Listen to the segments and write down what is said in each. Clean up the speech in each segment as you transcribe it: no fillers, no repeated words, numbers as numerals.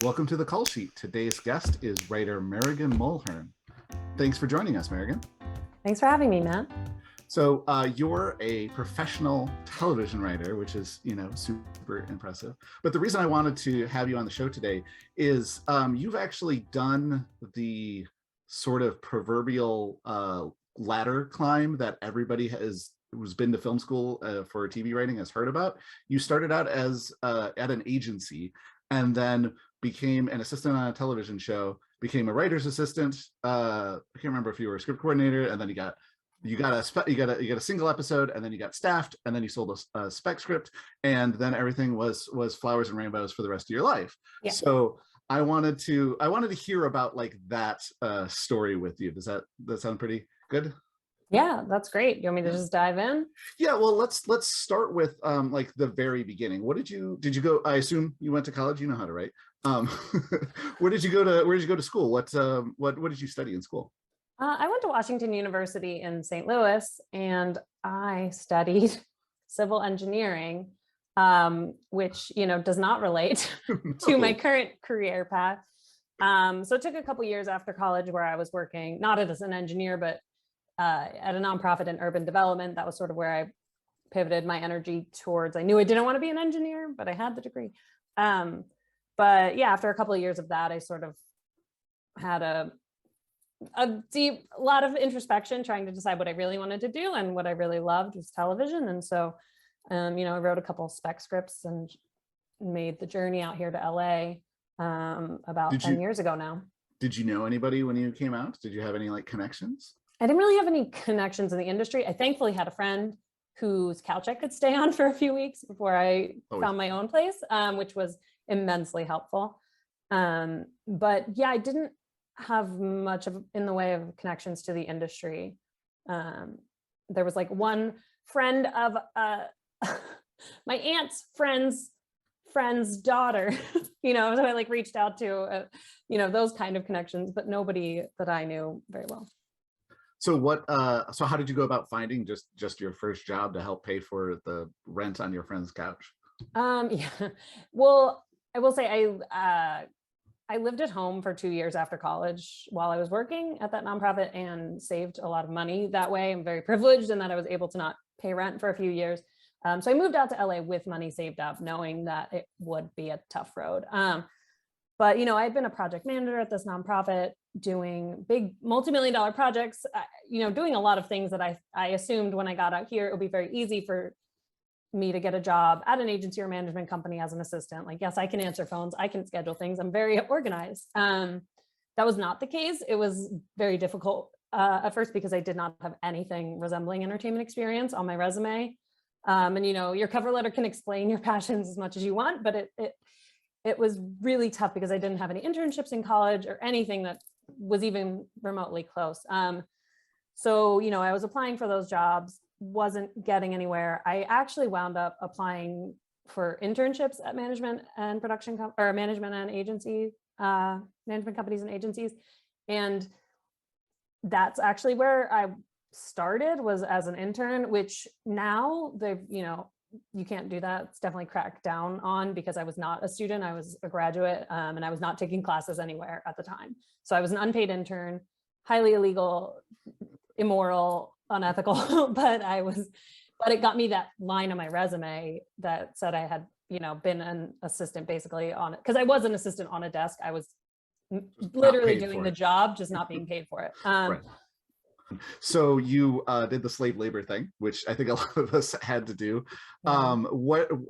Welcome to the call sheet. Today's guest is writer Merigan Mulhern. Thanks for joining us, Merigan. Thanks for having me, Matt. So you're a professional television writer, which is, super impressive. But the reason I wanted to have you on the show today is you've actually done the sort of proverbial ladder climb that everybody who's been to film school for TV writing has heard about. You started out as at an agency and then became an assistant on a television show, became a writer's assistant. I can't remember if you were a script coordinator, and then you got a single episode, and then you got staffed, and then you sold a spec script, and then everything was flowers and rainbows for the rest of your life. Yeah. So I wanted to hear about like that story with you. Does that sound pretty good? Yeah, that's great. You want me to just dive in? Yeah, well, let's start with like the very beginning. Did you go? I assume you went to college. You know how to write. Where did you go to school? What did you study in school? I went to Washington University in St. Louis, and I studied civil engineering, which does not relate to my current career path. So it took a couple years after college where I was working, not as an engineer, but at a nonprofit in urban development. That was sort of where I pivoted my energy towards. I knew I didn't want to be an engineer, but I had the degree. But yeah, after a couple of years of that, I sort of had a lot of introspection, trying to decide what I really wanted to do, and what I really loved was television. And so, I wrote a couple spec scripts and made the journey out here to LA about 10 years ago now. Did you know anybody when you came out? Did you have any like connections? I didn't really have any connections in the industry. I thankfully had a friend whose couch I could stay on for a few weeks before I found my own place, which was immensely helpful. But yeah, I didn't have much in the way of connections to the industry. There was like one friend of my aunt's friend's daughter, so I like reached out to, those kind of connections, but nobody that I knew very well. So so how did you go about finding just your first job to help pay for the rent on your friend's couch? Yeah, well, I will say I lived at home for 2 years after college while I was working at that nonprofit and saved a lot of money that way. I'm very privileged in that I was able to not pay rent for a few years. So I moved out to LA with money saved up, knowing that it would be a tough road. But, I'd been a project manager at this nonprofit doing big multi-million-dollar projects, doing a lot of things that I assumed when I got out here, it would be very easy for me to get a job at an agency or management company as an assistant. Like, yes, I can answer phones, I can schedule things, I'm very organized. That was not the case. It was very difficult at first because I did not have anything resembling entertainment experience on my resume. And your cover letter can explain your passions as much as you want, but it was really tough because I didn't have any internships in college or anything that was even remotely close. So, I was applying for those jobs, wasn't getting anywhere. I actually wound up applying for internships at management and management and agency, management companies and agencies. And that's actually where I started, was as an intern, which now they've, you can't do that. It's definitely cracked down on because I was not a student. I was a graduate, and I was not taking classes anywhere at the time. So I was an unpaid intern, highly illegal, immoral, unethical, but it got me that line on my resume that said I had, been an assistant basically on it. Because I was an assistant on a desk. I was literally doing the job, just not being paid for it. Right. So you did the slave labor thing, which I think a lot of us had to do. Yeah.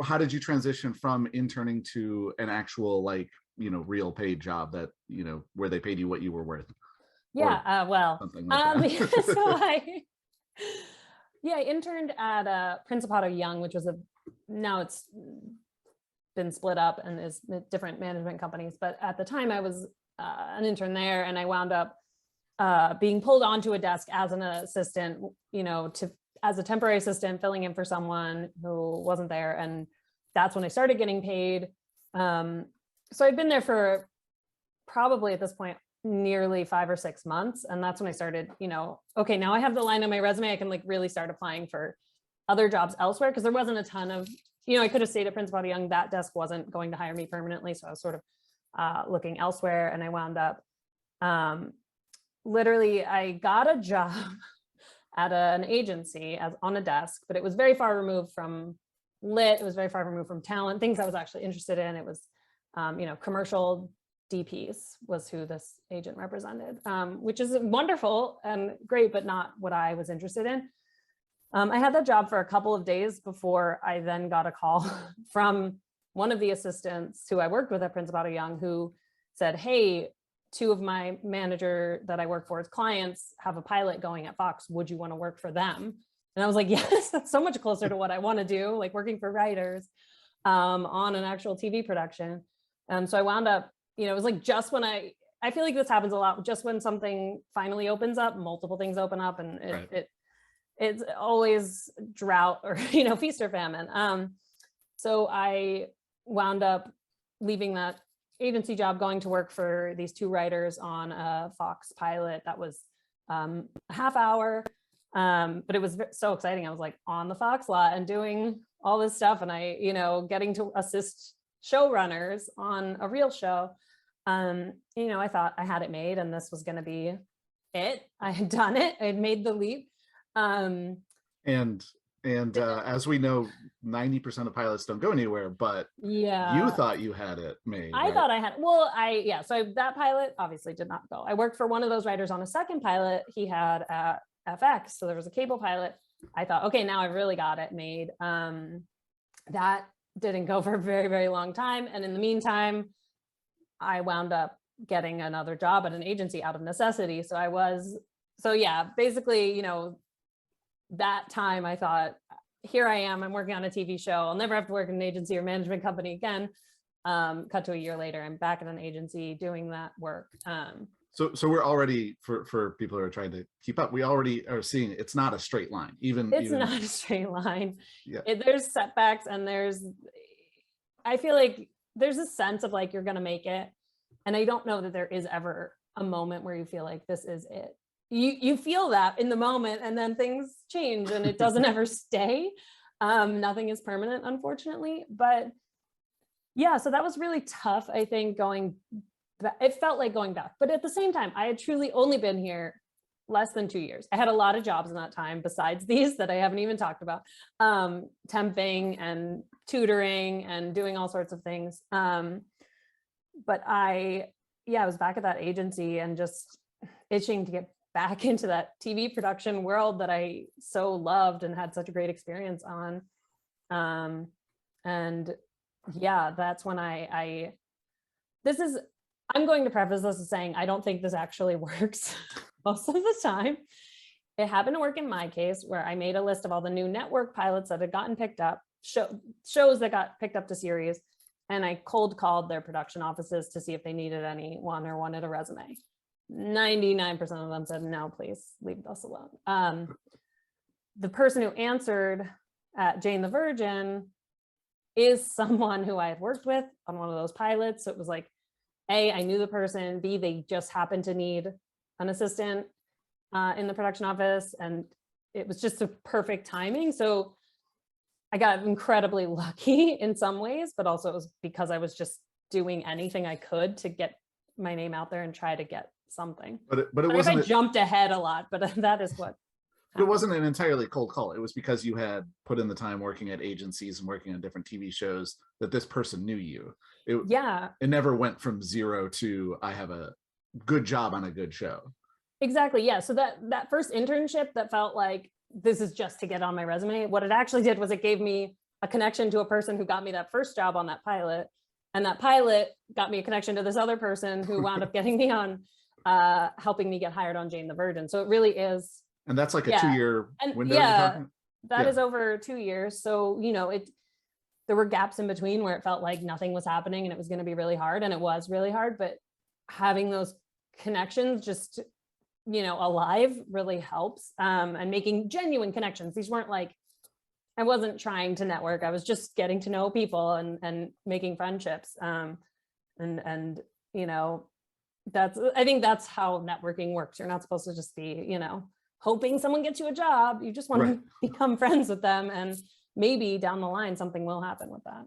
How did you transition from interning to an actual real paid job that, where they paid you what you were worth? Yeah, well, something like that. So I interned at Principato Young, which was now it's been split up and is different management companies. But at the time I was an intern there, and I wound up being pulled onto a desk as an assistant, as a temporary assistant, filling in for someone who wasn't there. And that's when I started getting paid. So I'd been there for probably at this point nearly 5 or 6 months. And that's when I started, okay, now I have the line on my resume, I can really start applying for other jobs elsewhere, because there wasn't a ton of, I could have stayed at Principato Young. That desk wasn't going to hire me permanently. So I was sort of looking elsewhere. And I wound up, literally, I got a job at an agency as on a desk, but it was very far removed from lit. It was very far removed from talent, things I was actually interested in. It was, commercial DPs was who this agent represented, which is wonderful and great, but not what I was interested in. I had that job for a couple of days before I then got a call from one of the assistants who I worked with at Prince Abada Young, who said, hey, two of my manager that I work for's clients have a pilot going at Fox. Would you want to work for them? And I was like, yes, that's so much closer to what I want to do, like working for writers on an actual TV production. So I wound up, it was like just when I feel like this happens a lot, just when something finally opens up, multiple things open up, and it's always drought or, feast or famine. So I wound up leaving that agency job, going to work for these two writers on a Fox pilot that was a half hour. But it was so exciting. I was like on the Fox lot and doing all this stuff, and I, getting to assist showrunners on a real show. I thought I had it made and this was going to be it. I had done it. I had made the leap. And as we know, 90% of pilots don't go anywhere, but yeah, you thought you had it made. I thought I had, so that pilot obviously did not go. I worked for one of those writers on a second pilot he had at FX. So there was a cable pilot. I thought, okay, now I've really got it made. That didn't go for a very, very long time. And in the meantime, I wound up getting another job at an agency out of necessity. Basically, that time I thought, here I am, I'm working on a TV show. I'll never have to work in an agency or management company again. Cut to a year later, I'm back at an agency doing that work. So we're already, for people who are trying to keep up, we already are seeing it's not a straight line. It's not a straight line. Yeah. There's setbacks, and I feel like there's a sense of like, you're going to make it. And I don't know that there is ever a moment where you feel like this is it. You feel that in the moment, and then things change and it doesn't ever stay. Nothing is permanent, unfortunately. But yeah, so that was really tough, I think, it felt like going back. But at the same time, I had truly only been here less than 2 years. I had a lot of jobs in that time besides these that I haven't even talked about, temping and tutoring and doing all sorts of things. But I was back at that agency and just itching to get back into that TV production world that I so loved and had such a great experience on. And yeah, that's when I'm going to preface this as saying, I don't think this actually works most of the time. It happened to work in my case, where I made a list of all the new network pilots that had gotten picked up, shows that got picked up to series, and I cold called their production offices to see if they needed anyone or wanted a resume. 99% of them said, no, please leave us alone. The person who answered at Jane the Virgin is someone who I had worked with on one of those pilots. So it was like, A, I knew the person, B, they just happened to need an assistant in the production office, and it was just a perfect timing. So I got incredibly lucky in some ways, but also it was because I was just doing anything I could to get my name out there and try to get something. But it wasn't. I jumped ahead a lot, but that is what. It wasn't an entirely cold call. It was because you had put in the time working at agencies and working on different TV shows that this person knew you. It never went from zero to I have a good job on a good show. Exactly. Yeah. So that first internship that felt like this is just to get on my resume, what it actually did was it gave me a connection to a person who got me that first job on that pilot. And that pilot got me a connection to this other person who wound up getting me on, helping me get hired on Jane the Virgin. So it really is. And that's like a 2-year window. That is over 2 years. So, there were gaps in between where it felt like nothing was happening and it was going to be really hard. And it was really hard, but having those connections just, alive really helps. And making genuine connections. These weren't like, I wasn't trying to network. I was just getting to know people and making friendships. I think that's how networking works. You're not supposed to just be, hoping someone gets you a job. You just want to become friends with them, and maybe down the line something will happen with that.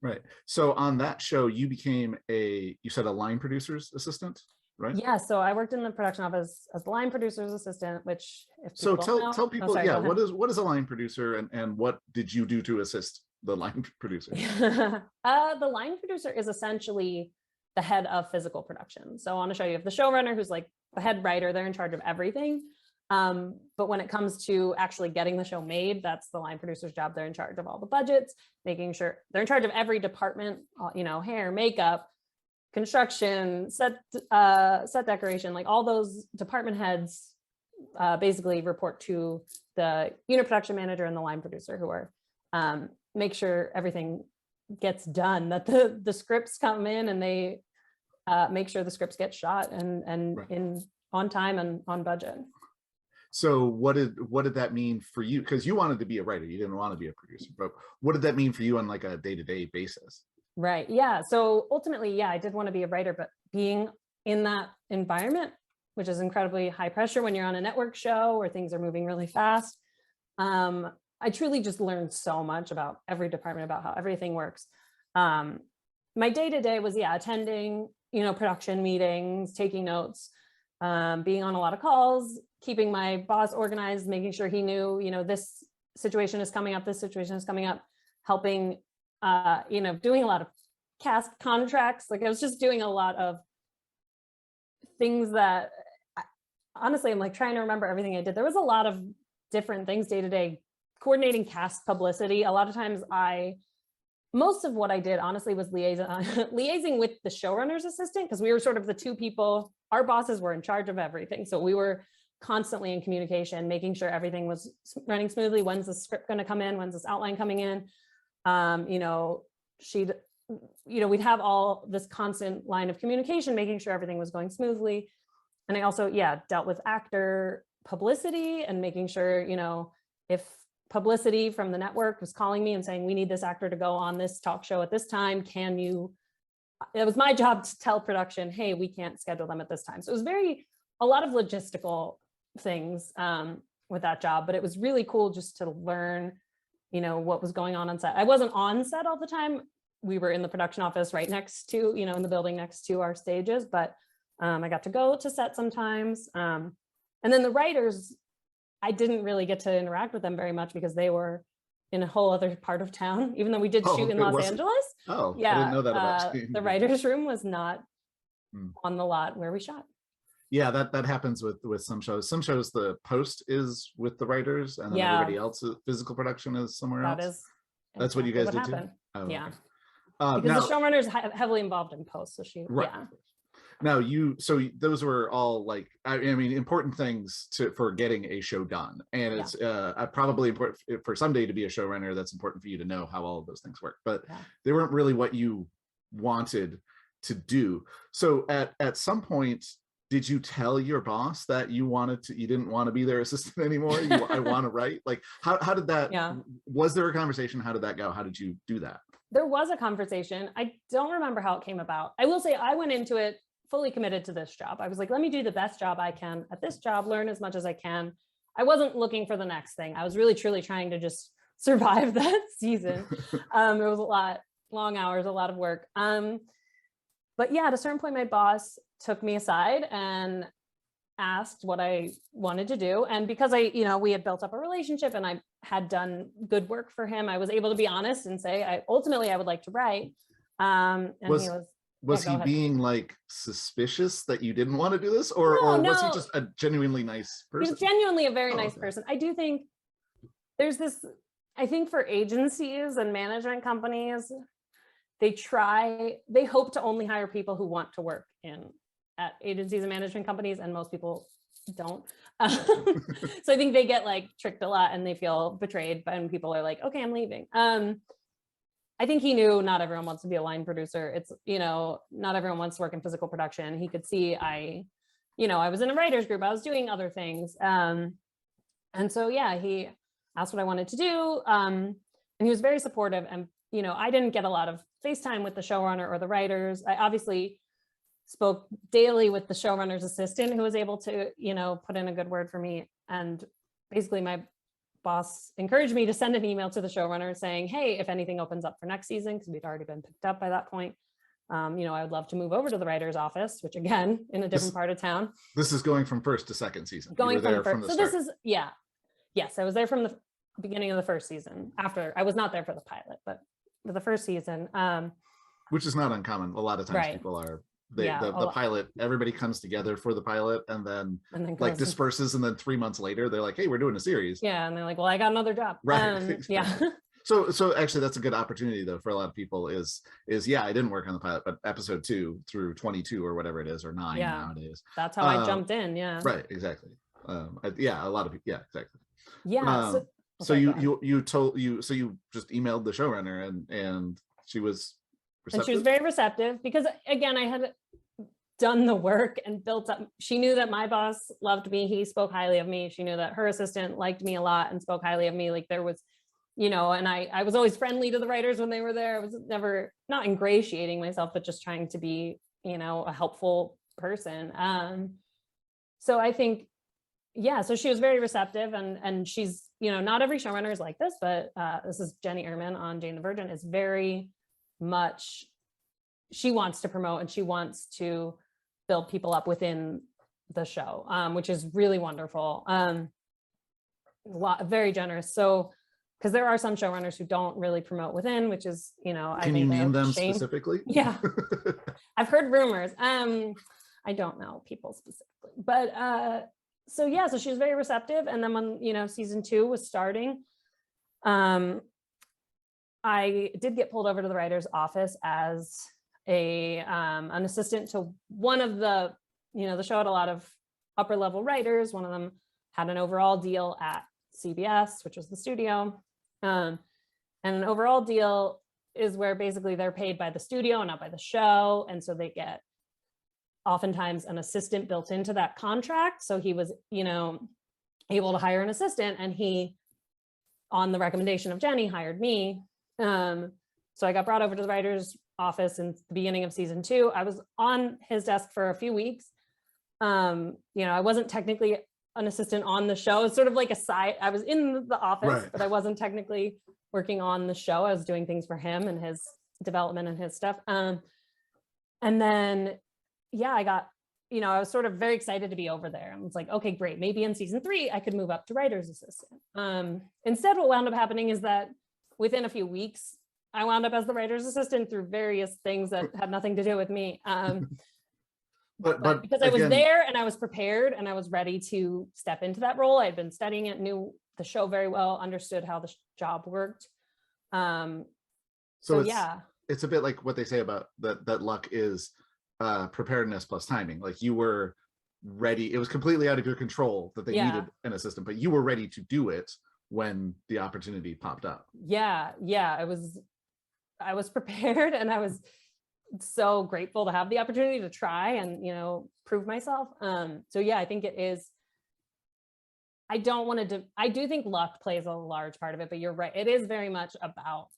Right. So on that show, you became you said a line producer's assistant, right? Yeah, so I worked in the production office as the line producer's assistant, which if So people don't know, tell oh, people, sorry, yeah, go ahead. what is a line producer, and what did you do to assist the line producer? The line producer is essentially the head of physical production. So I want to show you the showrunner, who's like the head writer, they're in charge of everything. But when it comes to actually getting the show made, that's the line producer's job. They're in charge of all the budgets, making sure they're in charge of every department, hair, makeup, construction, set decoration, like all those department heads basically report to the unit production manager and the line producer, who are make sure everything gets done, that the scripts come in and they make sure the scripts get shot and Right. in on time and on budget. So what did that mean for you? Because you wanted to be a writer, you didn't want to be a producer, but what did that mean for you on like a day-to-day basis? Right. Yeah. So ultimately, yeah, I did want to be a writer, but being in that environment, which is incredibly high pressure when you're on a network show where things are moving really fast, I truly just learned so much about every department, about how everything works. My day-to-day was, attending, production meetings, taking notes, being on a lot of calls, keeping my boss organized, making sure he knew, this situation is coming up, this situation is coming up, helping, doing a lot of cast contracts. Like I was just doing a lot of things that honestly, I'm like trying to remember everything I did. There was a lot of different things day to day, coordinating cast publicity. A lot of times most of what I did honestly was liaising with the showrunner's assistant, because we were sort of the two people, our bosses were in charge of everything. So we were constantly in communication, making sure everything was running smoothly. When's the script going to come in? When's this outline coming in? We'd have all this constant line of communication, making sure everything was going smoothly. And I also, dealt with actor publicity and making sure, if publicity from the network was calling me and saying, we need this actor to go on this talk show at this time, it was my job to tell production, hey, we can't schedule them at this time. So it was a lot of logistical things with that job, but it was really cool just to learn, what was going on set. I wasn't on set all the time. We were in the production office right next to, in the building next to our stages, but I got to go to set sometimes. And then the writers, I didn't really get to interact with them very much because they were in a whole other part of town, even though we did shoot in Los Angeles. Oh, yeah. I didn't know that about the writer's room was not on the lot where we shot. Yeah, that happens with some shows. Some shows the post is with the writers, and then everybody else's physical production is somewhere else. That's what you guys did too? Oh, yeah. Okay. Because the showrunner is heavily involved in post, so right. Yeah. Now so those were all like, I mean, important things for getting a show done. And it's probably important for someday to be a showrunner. That's important for you to know how all of those things work, but they weren't really what you wanted to do. So at some point, did you tell your boss that you didn't want to be their assistant anymore? I want to write? Like, how did that, was there a conversation? How did that go? How did you do that? There was a conversation. I don't remember how it came about. I will say I went into it fully committed to this job. I was like, let me do the best job I can at this job, learn as much as I can. I wasn't looking for the next thing. I was really, truly trying to just survive that season. It was a lot, long hours, a lot of work. But yeah, at a certain point, my boss took me aside and asked what I wanted to do. And because we had built up a relationship and I had done good work for him, I was able to be honest and say, ultimately I would like to write. And was he being like suspicious that you didn't want to do this, or was he just a genuinely nice person? He was genuinely a very nice person. I do think there's this, I think for agencies and management companies, they hope to only hire people who want to work at agencies and management companies, and most people don't. So I think they get like tricked a lot and they feel betrayed, and people are like, okay, I'm leaving. I think he knew not everyone wants to be a line producer. It's, not everyone wants to work in physical production. He could see I was in a writer's group, I was doing other things. And so, he asked what I wanted to do. And he was very supportive. And, I didn't get a lot of FaceTime with the showrunner or the writers. I obviously spoke daily with the showrunner's assistant, who was able to, put in a good word for me. And basically my boss encouraged me to send an email to the showrunner saying, hey, if anything opens up for next season, because we'd already been picked up by that point, I would love to move over to the writer's office, which again, in a different part of town. This is going from first to second season. Going you were there from the so start. this is, yes, I was there from the beginning of the first season. After, I was not there for the pilot, but for the first season. Which is not uncommon. A lot of times people are, the pilot, everybody comes together for the pilot and then like disperses, and then 3 months later, they're like, hey, we're doing a series. Yeah, and they're like, well, I got another job. Right. Yeah. So actually that's a good opportunity though for a lot of people is I didn't work on the pilot, but episode 2 through 22 or wwhatever it is, or 9 nowadays. That's how I jumped in. Yeah. Right. Exactly. A lot of people. Yeah, exactly. Yeah. So you just emailed the showrunner and she was receptive? And she was very receptive because again, I had done the work and built up. She knew that my boss loved me. He spoke highly of me. She knew that her assistant liked me a lot and spoke highly of me. Like there was, and I was always friendly to the writers when they were there. I was never not ingratiating myself, but just trying to be, a helpful person. So I think, so she was very receptive and she's, not every showrunner is like this, but this is Jenny Ehrman on Jane the Virgin, is very much, she wants to promote and she wants to build people up within the show, which is really wonderful. Very generous. So, because there are some showrunners who don't really promote within, which is, Can you name them specifically? Yeah. I've heard rumors. I don't know people specifically, but so she was very receptive. And then when, season 2 was starting, I did get pulled over to the writer's office as an assistant to one of the, the show had a lot of upper level writers. One of them had an overall deal at CBS, which was the studio. And an overall deal is where basically they're paid by the studio and not by the show. And so they get oftentimes an assistant built into that contract. So he was, able to hire an assistant, and he, on the recommendation of Jenny, hired me. So I got brought over to the writer's office in the beginning of season 2. I was on his desk for a few weeks. I wasn't technically an assistant on the show. It's sort of like a side. I was in the office, but I wasn't technically working on the show. I was doing things for him and his development and his stuff. And then, I got, I was sort of very excited to be over there. I was like, okay, great. Maybe in season 3, I could move up to writer's assistant. Instead, what wound up happening is that within a few weeks, I wound up as the writer's assistant through various things that had nothing to do with me. But because I was there and I was prepared and I was ready to step into that role. I'd been studying it, knew the show very well, understood how the job worked. It's a bit like what they say about that luck is preparedness plus timing. Like you were ready. It was completely out of your control that they needed an assistant, but you were ready to do it when the opportunity popped up. I was prepared, and I was so grateful to have the opportunity to try and prove myself. I think it is, I do think luck plays a large part of it, but you're right, it is very much about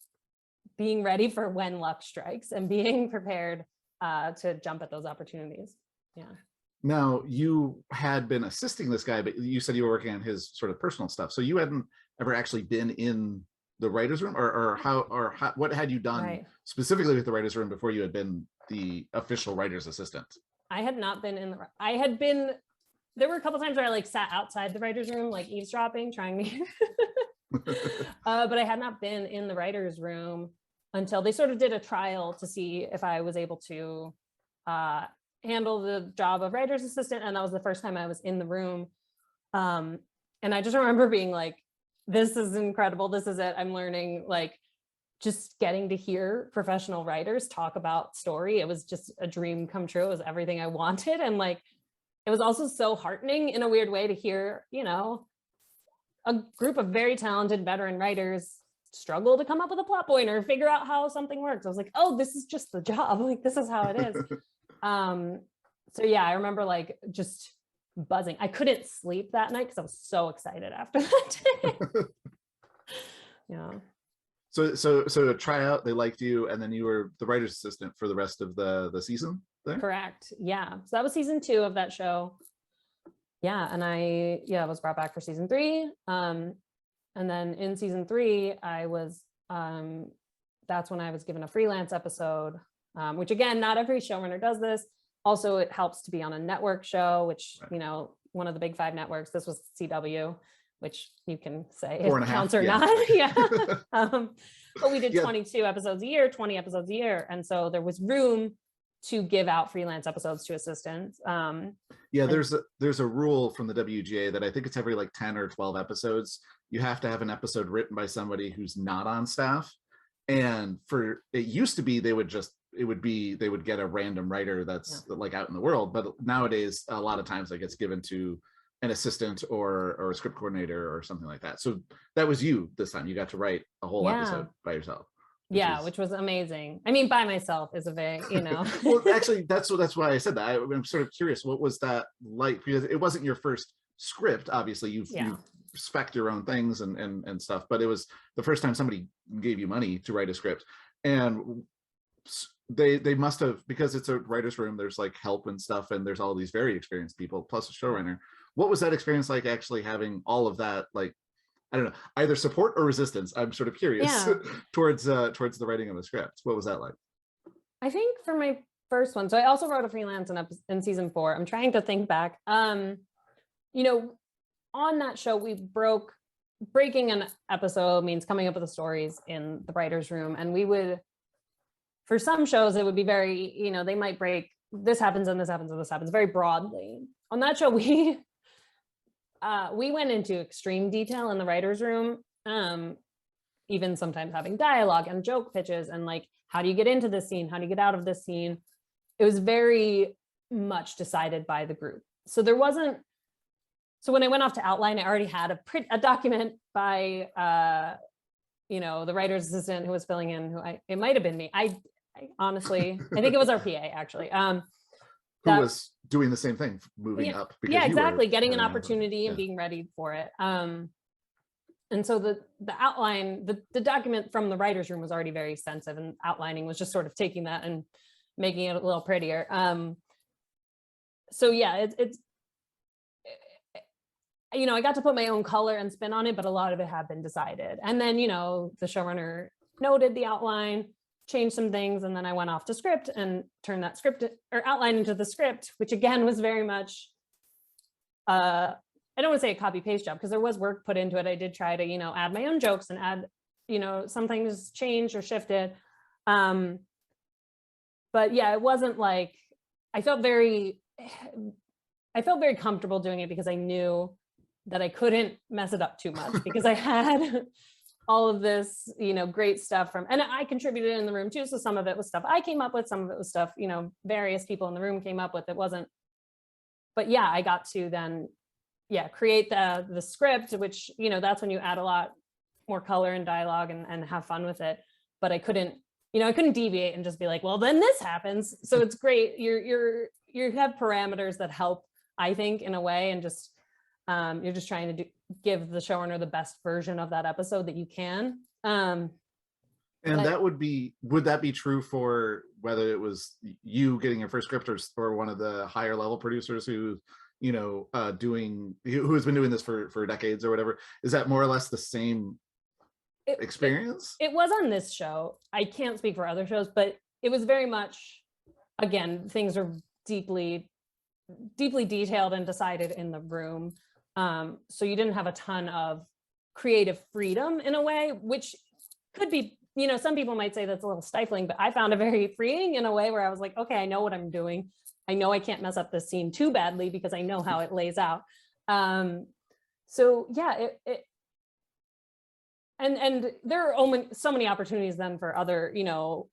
being ready for when luck strikes and being prepared to jump at those opportunities. Now, you had been assisting this guy, but you said you were working on his sort of personal stuff, so you hadn't ever actually been in the writer's room, or what had you done specifically with the writer's room before you had been the official writer's assistant? I had not been there were a couple times where I sat outside the writer's room, eavesdropping, trying to hear. But I had not been in the writer's room until they sort of did a trial to see if I was able to handle the job of writer's assistant. And that was the first time I was in the room. And I just remember being like, this is incredible. This is it. I'm learning, just getting to hear professional writers talk about story. It was just a dream come true. It was everything I wanted. And it was also so heartening in a weird way to hear, a group of very talented veteran writers struggle to come up with a plot point or figure out how something works. I was like, oh, this is just the job. This is how it is. I remember just buzzing. I couldn't sleep that night because I was so excited after that day. So to try out, they liked you, and then you were the writer's assistant for the rest of the season there? Correct. Yeah. So that was season 2 of that show. Yeah. And I was brought back for season 3. And then in season 3, I was, that's when I was given a freelance episode, which again, not every showrunner does this. Also, it helps to be on a network show, which, Right. you know, one of the big 5 networks. This was CW, which you can say Four if and it a half, counts or yeah. not. Yeah. But we did Yeah. 22 episodes a year, 20 episodes a year. And so there was room to give out freelance episodes to assistants. Yeah, there's a rule from the WGA that I think it's every like 10 or 12 episodes, you have to have an episode written by somebody who's not on staff. And for it used to be they would get a random writer that's like out in the world, but nowadays a lot of times that gets given to an assistant or a script coordinator or something like that. So that was you this time. You got to write a whole episode by yourself. Which was amazing. I mean, by myself is a very, you know. Well, actually, that's why I said that. I'm sort of curious, what was that like? Because it wasn't your first script. Obviously, you've spec'd your own things and stuff, but it was the first time somebody gave you money to write a script. And they must have, because it's a writer's room, there's like help and stuff, and there's all these very experienced people plus a showrunner. What was that experience like, actually having all of that, like, I don't know, either support or resistance? I'm sort of curious towards the writing of a script. What was that like? I think for my first one, so I also wrote a freelance in season 4. I'm trying to think back. You know, on that show, breaking an episode means coming up with the stories in the writer's room. And we would, for some shows, it would be very, you know, they might break, this happens and this happens and this happens very broadly. On that show, we went into extreme detail in the writer's room, even sometimes having dialogue and joke pitches and like, how do you get into this scene? How do you get out of this scene? It was very much decided by the group. So there wasn't, so when I went off to outline, I already had a document by, you know, the writer's assistant who was filling in, it might've been me. I honestly, I think it was our PA actually. Who was doing the same thing, moving up. Yeah, exactly. Getting an opportunity and being ready for it. And so the outline, the document from the writer's room was already very extensive, and outlining was just sort of taking that and making it a little prettier. So yeah, it's you know, I got to put my own color and spin on it, but a lot of it had been decided. And then, you know, the showrunner noted the outline, changed some things, and then I went off to script and turned that script or outline into the script, which again was very much, I don't want to say a copy paste job because there was work put into it. I did try to, you know, add my own jokes and add, you know, some things changed or shifted. But yeah, it wasn't like, I felt very comfortable doing it because I knew that I couldn't mess it up too much because I had all of this, you know, great stuff from, and I contributed in the room too. So some of it was stuff I came up with, some of it was stuff, you know, various people in the room came up with. It wasn't, but yeah, I got to then, create the script, which, you know, that's when you add a lot more color and dialogue and have fun with it. But I couldn't, you know, I couldn't deviate and just be like, well, then this happens. So it's great. You have parameters that help, I think, in a way, and just, you're just trying to give the showrunner the best version of that episode that you can. And that would that be true for whether it was you getting your first script or one of the higher level producers who, you know, who has been doing this for decades or whatever? Is that more or less the same experience? It was on this show. I can't speak for other shows, but it was very much, again, things are deeply detailed and decided in the room. So you didn't have a ton of creative freedom in a way, which could be, you know, some people might say that's a little stifling, but I found it very freeing in a way where I was like, okay, I know what I'm doing. I know I can't mess up this scene too badly because I know how it lays out. So yeah, and there are only so many opportunities then for other, you know,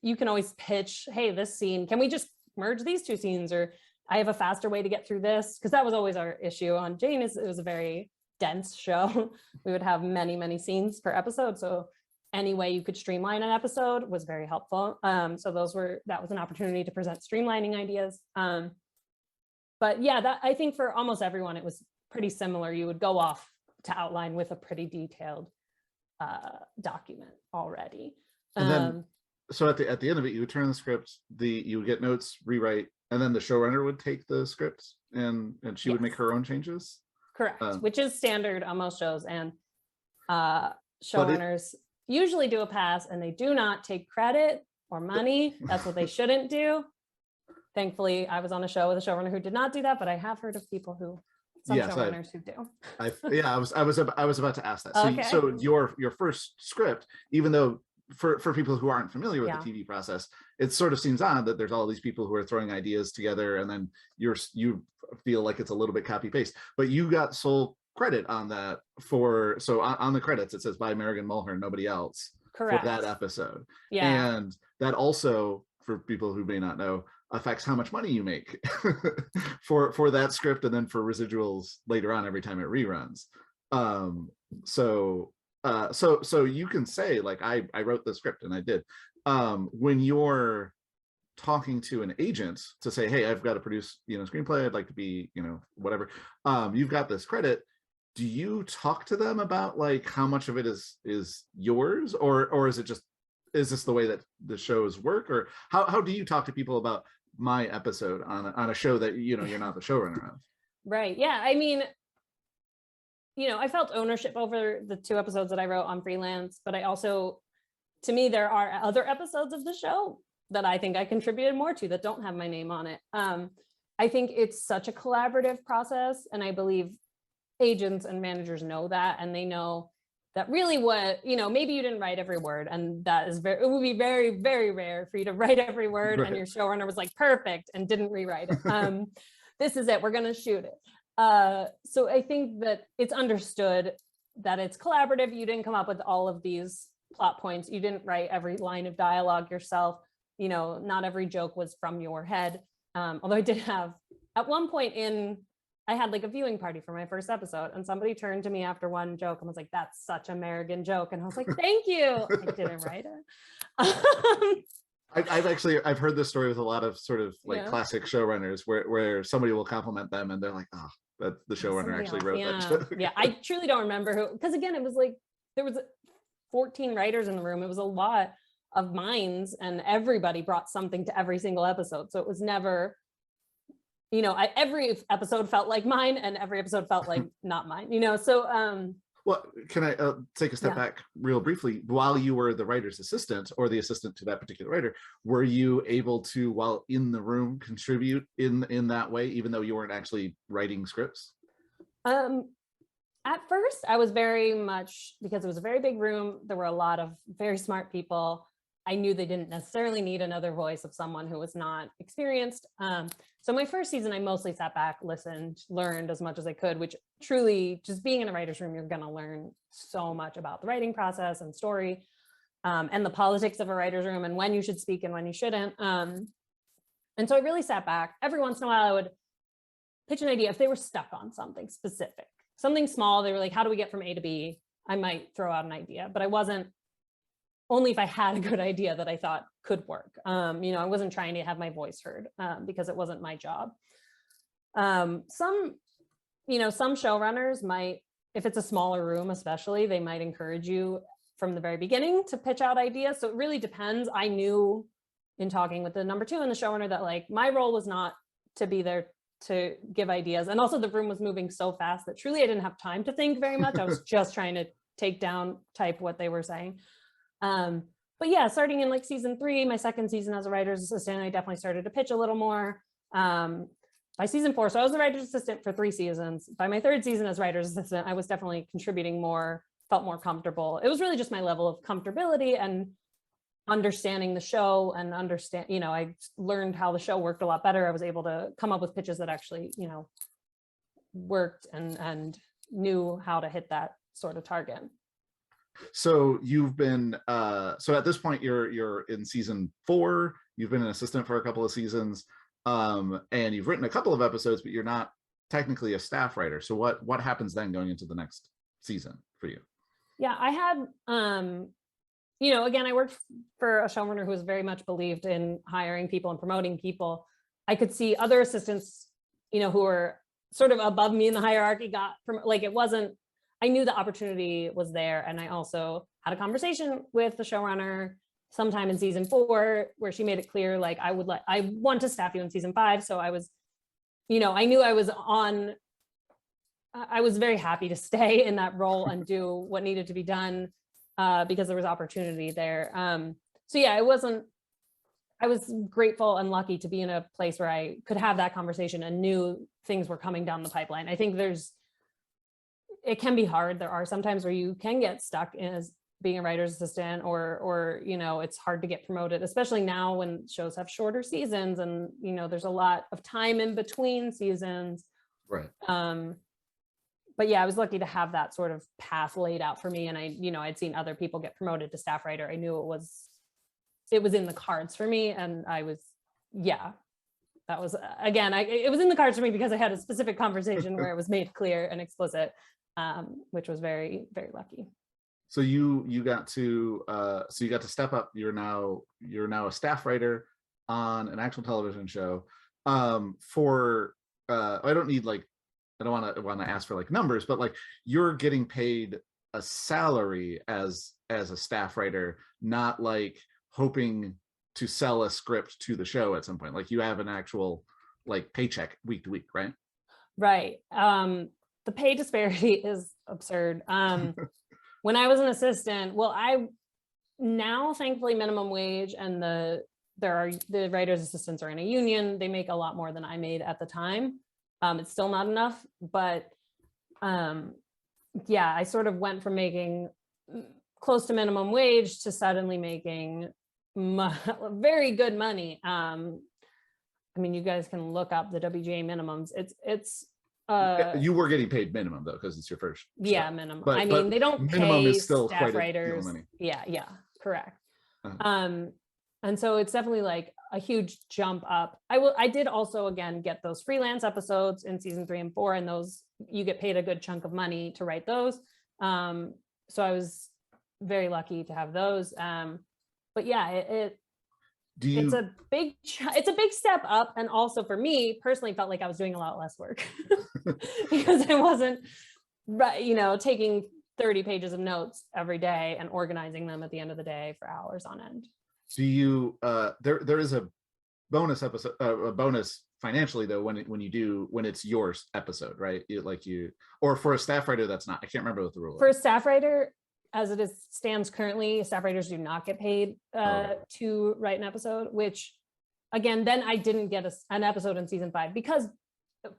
you can always pitch, hey, this scene, can we just merge these two scenes? Or I have a faster way to get through this, because that was always our issue on Jane. It was a very dense show. We would have many scenes per episode, so any way you could streamline an episode was very helpful. So that was an opportunity to present streamlining ideas. But yeah, I think for almost everyone it was pretty similar. You would go off to outline with a pretty detailed document already. And then, so at the end of it, you would turn the script, you would get notes, rewrite, and then the showrunner would take the script and she would make her own changes? Correct, which is standard on most shows. And Showrunners usually do a pass and they do not take credit or money. That's what they shouldn't do. Thankfully, I was on a show with a showrunner who did not do that, but I have heard of people who, some showrunners who do. I was about to ask that. So, Okay. so your first script, even though for people who aren't familiar with the TV process, it sort of seems odd that there's all these people who are throwing ideas together, and then you feel like it's a little bit copy paste. But you got sole credit on that so on the credits it says by Merigan Mulhern, nobody else. Correct. For that episode. Yeah. And that also, for people who may not know, affects how much money you make for that script, and then for residuals later on every time it reruns. So you can say, like, I wrote the script, and I did. When you're talking to an agent to say, hey, I've got to produce, screenplay, I'd like to be, whatever, you've got this credit. Do you talk to them about, like, how much of it is yours, or is this the way that the shows work, or how do you talk to people about my episode on a show that you're not the showrunner of? Right. Yeah. I mean, I felt ownership over the 2 episodes that I wrote on Freelance, but I also, to me, there are other episodes of the show that I think I contributed more to that don't have my name on it. I think it's such a collaborative process, and I believe agents and managers know that, and they know that really what, maybe you didn't write every word, and that is it would be very, very rare for you to write every word, right, and your showrunner was like, perfect, and didn't rewrite it. This is it, we're going to shoot it. So I think that it's understood that it's collaborative. You didn't come up with all of these plot points. You didn't write every line of dialogue yourself. Not every joke was from your head. Although I did have, at one point I had like a viewing party for my first episode, and somebody turned to me after one joke and was like, that's such a Merigan joke. And I was like, thank you. I didn't write it. I've heard this story with a lot of sort of like classic showrunners where somebody will compliment them and they're like, oh, that the showrunner actually wrote that joke. Yeah, I truly don't remember who, because again, it was like, there was 14 writers in the room. It was a lot of minds, and everybody brought something to every single episode. So it was never, every episode felt like mine, and every episode felt like not mine, so well, can I take a step back real briefly? While you were the writer's assistant, or the assistant to that particular writer, were you able to, while in the room, contribute in that way, even though you weren't actually writing scripts? At first, I was very much, because it was a very big room, there were a lot of very smart people. I knew they didn't necessarily need another voice of someone who was not experienced. So my first season, I mostly sat back, listened, learned as much as I could, which truly, just being in a writer's room, you're gonna learn so much about the writing process and story, and the politics of a writer's room, and when you should speak and when you shouldn't. And so I really sat back. Every once in a while, I would pitch an idea if they were stuck on something specific, something small. They were like, how do we get from A to B? I might throw out an idea, but I wasn't, only if I had a good idea that I thought could work. I wasn't trying to have my voice heard, because it wasn't my job. Some showrunners might, if it's a smaller room especially, they might encourage you from the very beginning to pitch out ideas. So it really depends. I knew in talking with the number 2 and the showrunner that, like, my role was not to be there to give ideas. And also the room was moving so fast that truly I didn't have time to think very much. I was just trying to type what they were saying. But yeah, starting in like season 3, my second season as a writer's assistant, I definitely started to pitch a little more. By season 4, so I was the writer's assistant for 3 seasons. By my 3rd season as writer's assistant, I was definitely contributing more, felt more comfortable. It was really just my level of comfortability and understanding the show, and I learned how the show worked a lot better. I was able to come up with pitches that actually, worked and knew how to hit that sort of target. So you've been, so at this point you're in season 4, you've been an assistant for a couple of seasons, and you've written a couple of episodes, but you're not technically a staff writer. So what happens then going into the next season for you? Yeah, I had, again, I worked for a showrunner who was very much believed in hiring people and promoting people. I could see other assistants, who were sort of above me in the hierarchy I knew the opportunity was there. And I also had a conversation with the showrunner sometime in season 4, where she made it clear, like, I want to staff you in season 5. So I was, I knew I was on I was very happy to stay in that role and do what needed to be done because there was opportunity there. So yeah, I was grateful and lucky to be in a place where I could have that conversation and knew things were coming down the pipeline. I think it can be hard. There are some times where you can get stuck as being a writer's assistant or, it's hard to get promoted, especially now when shows have shorter seasons and, there's a lot of time in between seasons. Right. But yeah, I was lucky to have that sort of path laid out for me. And I'd seen other people get promoted to staff writer. I knew it was in the cards for me. And that was, again, it was in the cards for me because I had a specific conversation where it was made clear and explicit, which was very, very lucky. So you got to step up. You're now a staff writer on an actual television show. I don't want to ask for like numbers, but like you're getting paid a salary as a staff writer, not like hoping to sell a script to the show at some point. Like you have an actual like paycheck week to week, right? Right. The pay disparity is absurd. When I was an assistant, I now thankfully minimum wage and the writers assistants are in a union. They make a lot more than I made at the time. It's still not enough, but I sort of went from making close to minimum wage to suddenly making very good money. You guys can look up the WGA minimums. It's you were getting paid minimum though, because it's your first show. Minimum. But they don't minimum pay is still staff quite writers. money. Yeah, correct. And so it's definitely like a huge jump up. I did also again get those freelance episodes in season 3 and 4, and those you get paid a good chunk of money to write those. So I was very lucky to have those. But yeah, it's a big step up, and also for me personally felt like I was doing a lot less work because I wasn't taking 30 pages of notes every day and organizing them at the end of the day for hours on end. Do you there is a bonus episode, a bonus financially though when it's your episode, right? Or for a staff writer that's not. I can't remember what the rule is. For a staff writer, as it stands currently, staff writers do not get paid to write an episode, which again, then I didn't get an episode in season 5 because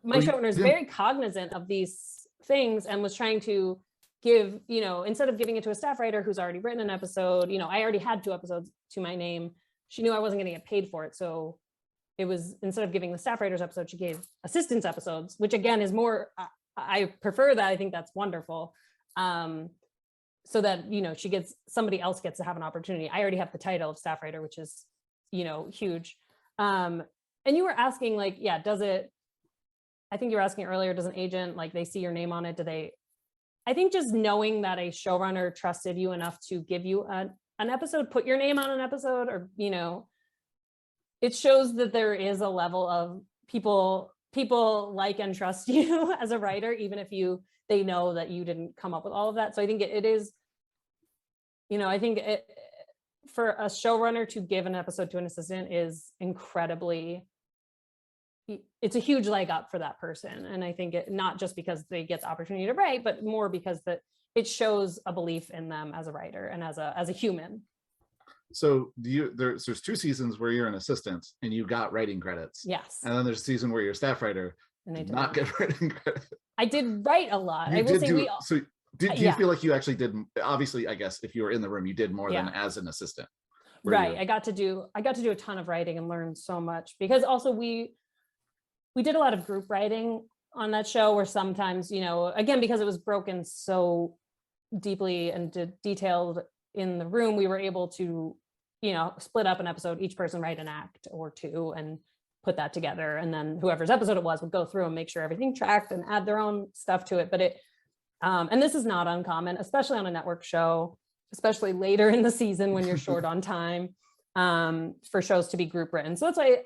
my showrunner is very cognizant of these things and was trying to give, instead of giving it to a staff writer who's already written an episode, I already had 2 episodes to my name. She knew I wasn't going to get paid for it. So it was, instead of giving the staff writers episode, she gave assistants episodes, which again is more, I prefer that. I think that's wonderful. So that, somebody else gets to have an opportunity. I already have the title of staff writer, which is, huge. And you were asking I think you were asking earlier, does an agent, they see your name on it? I think just knowing that a showrunner trusted you enough to give you an episode, put your name on an episode, or, it shows that there is a level of people like and trust you as a writer, even if they know that you didn't come up with all of that. So I think it is, for a showrunner to give an episode to an assistant is incredibly, it's a huge leg up for that person. And I think not just because they get the opportunity to write, but more because it shows a belief in them as a writer and as a human. So there's 2 seasons where you're an assistant and you got writing credits. Yes. And then there's a season where you're a staff writer and did not get writing credits. I did write a lot. Do you feel like you actually did? Obviously, I guess if you were in the room, you did more than as an assistant. Right. I got to do a ton of writing and learn so much, because also we did a lot of group writing on that show where sometimes, again, because it was broken so deeply and detailed in the room, we were able to, split up an episode, each person write an act or 2 and put that together. And then whoever's episode it was would go through and make sure everything tracked and add their own stuff to it. But and this is not uncommon, especially on a network show, especially later in the season when you're short on time, for shows to be group written. So that's why,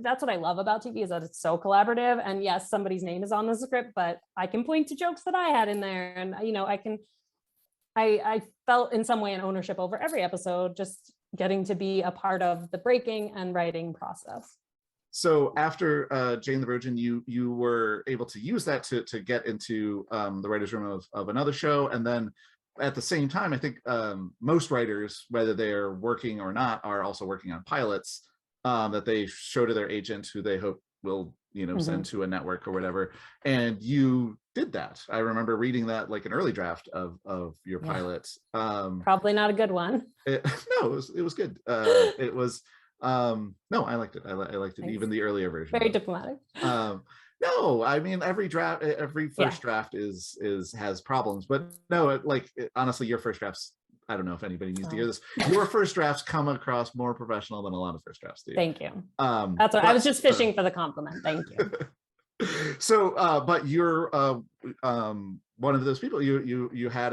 that's what I love about TV, is that it's so collaborative. And yes, somebody's name is on the script, but I can point to jokes that I had in there. And, I felt in some way an ownership over every episode, just getting to be a part of the breaking and writing process. So after Jane the Virgin, you were able to use that to get into the writer's room of another show. And then at the same time, I think most writers, whether they're working or not, are also working on pilots that they show to their agent, who they hope will, you know, send to a network or whatever. And you did that. I remember reading that, like an early draft of your pilot. Probably not a good one. No, it was good. It was no, I liked it. I liked it. Thanks. Even the earlier version. Very diplomatic. No, I mean, every first draft has problems, but no, honestly, your first drafts, I don't know if anybody needs to hear this. Your first drafts come across more professional than a lot of first drafts do. Thank you. That's what I was just fishing for the compliment. Thank you. So, but you're one of those people. You had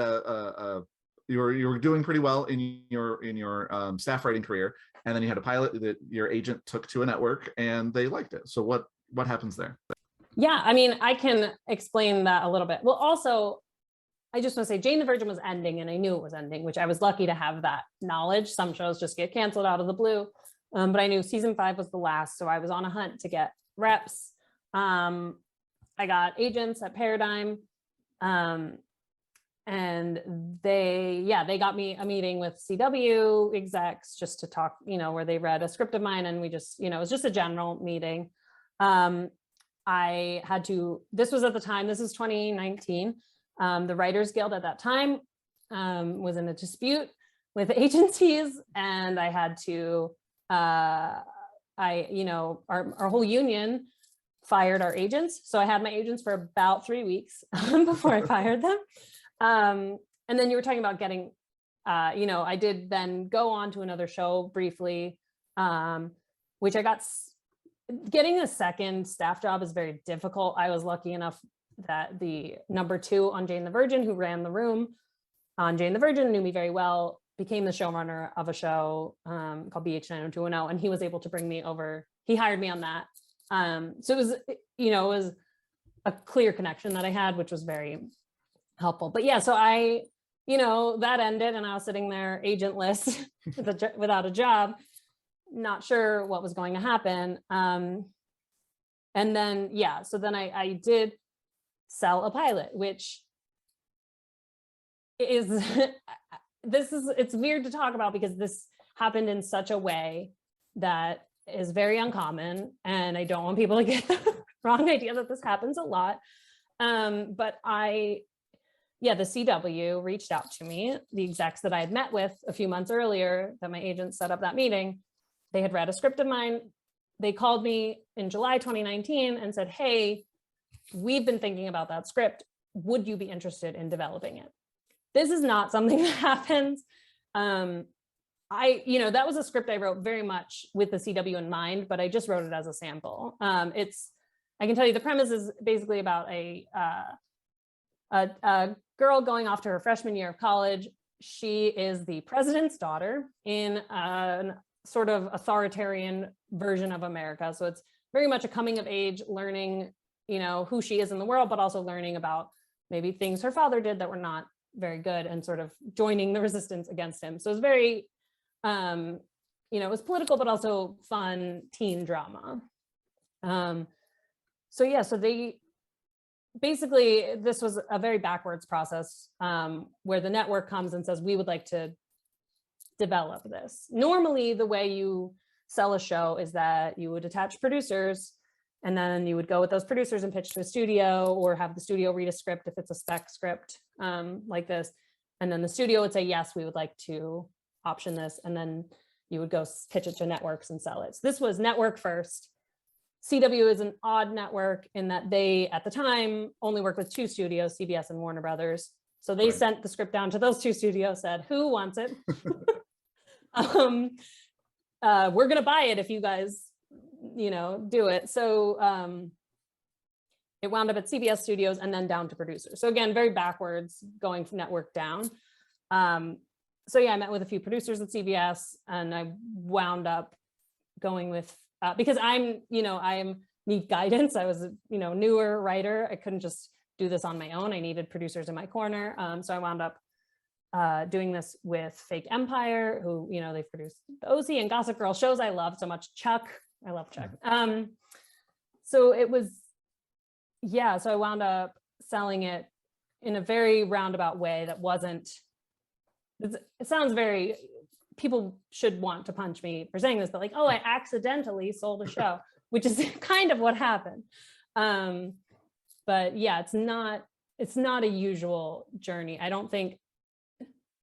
you were doing pretty well in your staff writing career, and then you had a pilot that your agent took to a network, and they liked it. So what happens there? Yeah, I mean, I can explain that a little bit. Well, also, I just want to say Jane the Virgin was ending, and I knew it was ending, which I was lucky to have that knowledge. Some shows just get canceled out of the blue, but I knew season 5 was the last, so I was on a hunt to get reps. I got agents at Paradigm, and they got me a meeting with CW execs just to talk, you know, where they read a script of mine, and we just, you know, it was just a general meeting. I had to, this was at the time, this is 2019. The Writers Guild at that time was in a dispute with agencies, and I had to, our whole union fired our agents. So I had my agents for about 3 weeks before I fired them. And then you were talking about getting, I did then go on to another show briefly, which I got. Getting a second staff job is very difficult. I was lucky enough that the number 2 on Jane the Virgin, who ran the room on Jane the Virgin, knew me very well, became the showrunner of a show called BH 90210, and he was able to bring me over. He hired me on that. So it was, it was a clear connection that I had, which was very helpful. But yeah, so I, that ended, and I was sitting there agentless without a job, not sure what was going to happen. And then, yeah, so then I did sell a pilot, which is, it's weird to talk about because this happened in such a way that is very uncommon. And I don't want people to get the wrong idea that this happens a lot. But the CW reached out to me, the execs that I had met with a few months earlier that my agent set up that meeting. They had read a script of mine. They called me in July 2019 and said, hey, we've been thinking about that script. Would you be interested in developing it? This is not something that happens. That was a script I wrote very much with the CW in mind, but I just wrote it as a sample. I can tell you the premise is basically about a girl going off to her freshman year of college. She is the president's daughter in an sort of authoritarian version of America. So it's very much a coming of age, learning, who she is in the world, but also learning about maybe things her father did that were not very good and sort of joining the resistance against him. So it's very, it was political, but also fun teen drama. So they basically, this was a very backwards process where the network comes and says, we would like to develop this. Normally, the way you sell a show is that you would attach producers, and then you would go with those producers and pitch to a studio, or have the studio read a script if it's a spec script like this. And then the studio would say, yes, we would like to option this. And then you would go pitch it to networks and sell it. So this was network first. CW is an odd network in that they, at the time, only worked with 2 studios, CBS and Warner Brothers. So they sent the script down to those 2 studios, said, who wants it? We're gonna buy it if you guys, do it. So it wound up at CBS Studios and then down to producers. So again, very backwards, going from network down. I met with a few producers at CBS, and I wound up going with, because I need guidance. I was a newer writer. I couldn't just do this on my own. I needed producers in my corner. So I wound up doing this with Fake Empire, who, they've produced the OC and Gossip Girl, shows I love so much. Chuck, I love Czech. So it was, so I wound up selling it in a very roundabout way that wasn't, it sounds very, people should want to punch me for saying this, but like, oh, I accidentally sold a show, which is kind of what happened. But yeah, it's not a usual journey. I don't think,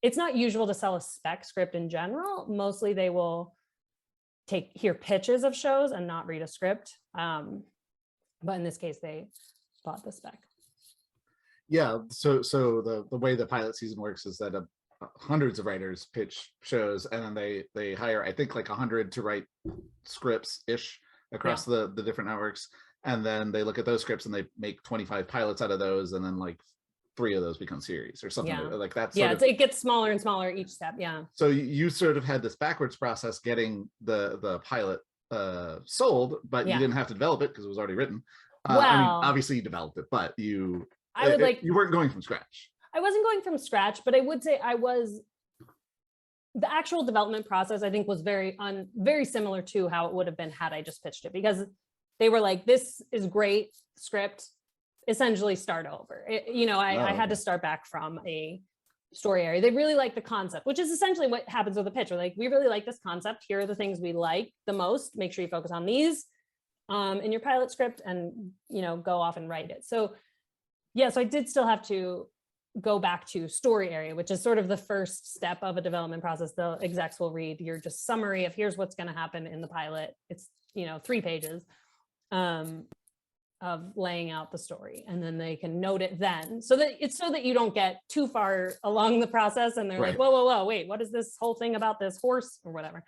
it's not usual to sell a spec script in general. Mostly they will hear pitches of shows and not read a script. But in this case, they bought the spec. Yeah, so the way the pilot season works is that hundreds of writers pitch shows, and then they hire, I think, like 100 to write scripts ish across the different networks, and then they look at those scripts and they make 25 pilots out of those, and then like 3 of those become series or something like that. It gets smaller and smaller each step. So you sort of had this backwards process getting the pilot sold, but you didn't have to develop it because it was already written. I mean, obviously you developed it, but you weren't going from scratch. I wasn't going from scratch, but I would say the actual development process, I think, was very similar to how it would have been had I just pitched it, because they were like, this is great script, essentially start over. I had to start back from a story area. They really like the concept, which is essentially what happens with a pitch. We're like, we really like this concept. Here are the things we like the most. Make sure you focus on these in your pilot script, and go off and write it. So so I did still have to go back to story area, which is sort of the first step of a development process. The execs will read your just summary of here's what's going to happen in the pilot. It's 3 pages of laying out the story, and then they can note it then, so that you don't get too far along the process and they're like, whoa, wait, what is this whole thing about this horse or whatever.